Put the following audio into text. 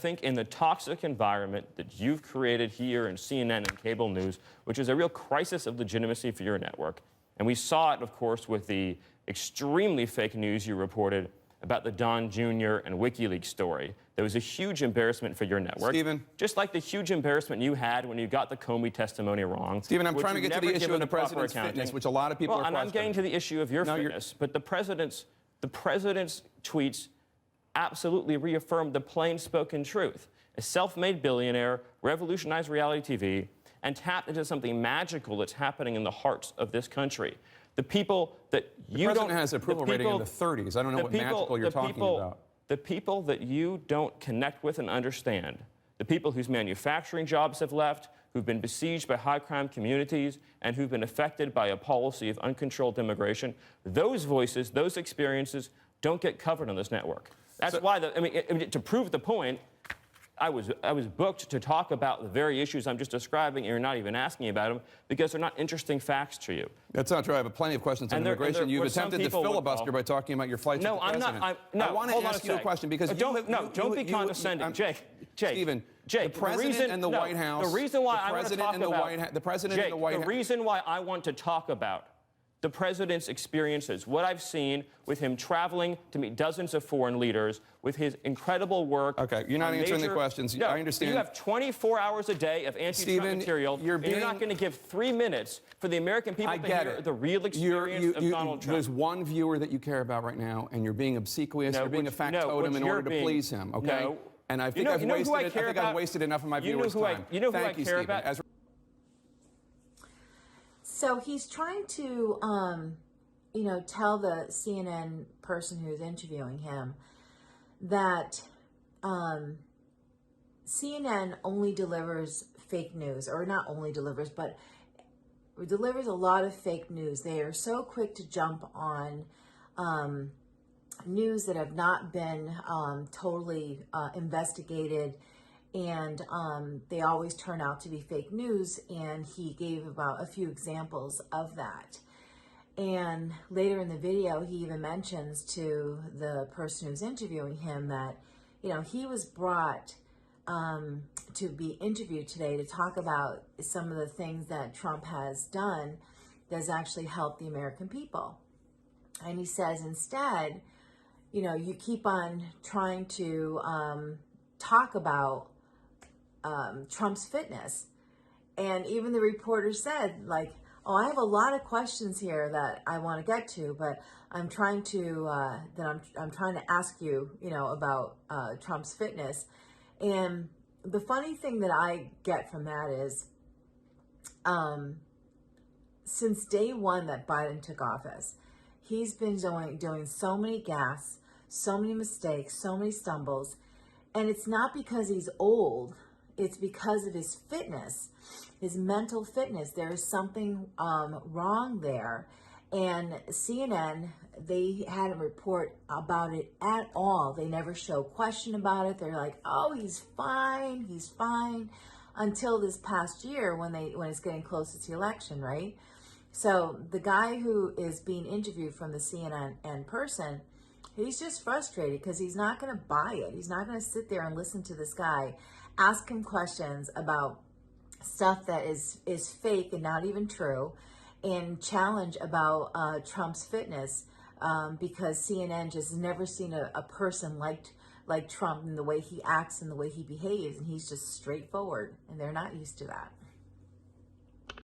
think in the toxic environment that you've created here in CNN and cable news, which is a real crisis of legitimacy for your network, and we saw it, of course, with the extremely fake news you reported about the Don Jr. and WikiLeaks story. There was a huge embarrassment for your network. Stephen. Just like the huge embarrassment you had when you got the Comey testimony wrong. Stephen, I'm trying to get to the issue of the president's fitness, which a lot of people are questioning. I'm getting to the issue of your fitness, but the president's tweets absolutely reaffirmed the plain-spoken truth. A self-made billionaire revolutionized reality TV and tapped into something magical that's happening in the hearts of this country. The people that you don't... The president has approval rating in the 30s. I don't know what magical you're talking about. The people that you don't connect with and understand, the people whose manufacturing jobs have left, who've been besieged by high-crime communities, and who've been affected by a policy of uncontrolled immigration, those voices, those experiences don't get covered on this network. That's why, to prove the point, I was booked to talk about the very issues I'm just describing, and you're not even asking about them because they're not interesting facts to you. That's not true. I have plenty of questions on immigration. You've attempted to filibuster by talking about your flights with the president. I want to ask you a question because don't be condescending, Jake. Stephen, the president and the White House. The reason why I want to talk about the president and the White House. The reason why I want to talk about the president's experiences, what I've seen with him traveling to meet dozens of foreign leaders, with his incredible work. Okay, you're not answering the questions. No, I understand. You have 24 hours a day of anti-Trump material, and you're not going to give 3 minutes for the American people to hear the real experience of Donald Trump. There's one viewer that you care about right now, and you're being obsequious. You're being a factotum in order to please him. Okay. No. And I think I've wasted enough of my viewers' time. You know who I care about? So he's trying to, tell the CNN person who's interviewing him that CNN only delivers fake news, or not only delivers, but delivers a lot of fake news. They are so quick to jump on news that have not been totally investigated, and they always turn out to be fake news, and he gave about a few examples of that. And later in the video, he even mentions to the person who's interviewing him that, he was brought to be interviewed today to talk about some of the things that Trump has done that's actually helped the American people. And he says, instead, you keep on trying to talk about Trump's fitness. And even the reporter said, oh, I have a lot of questions here that I want to get to, but I'm trying to I'm trying to ask you, about Trump's fitness. And the funny thing that I get from that is, since day one that Biden took office, he's been doing so many gaffes, so many mistakes, so many stumbles, and it's not because he's old. It's because of his fitness, his mental fitness. There is something wrong there. And CNN, they hadn't report about it at all. They never show question about it. They're like, oh, he's fine, until this past year when it's getting closer to the election, right? So the guy who is being interviewed from the CNN person, he's just frustrated because he's not going to buy it. He's not going to sit there and listen to this guy ask him questions about stuff that is fake and not even true, and challenge about Trump's fitness, because CNN just never seen a person like Trump in the way he acts and the way he behaves, and he's just straightforward, and they're not used to that.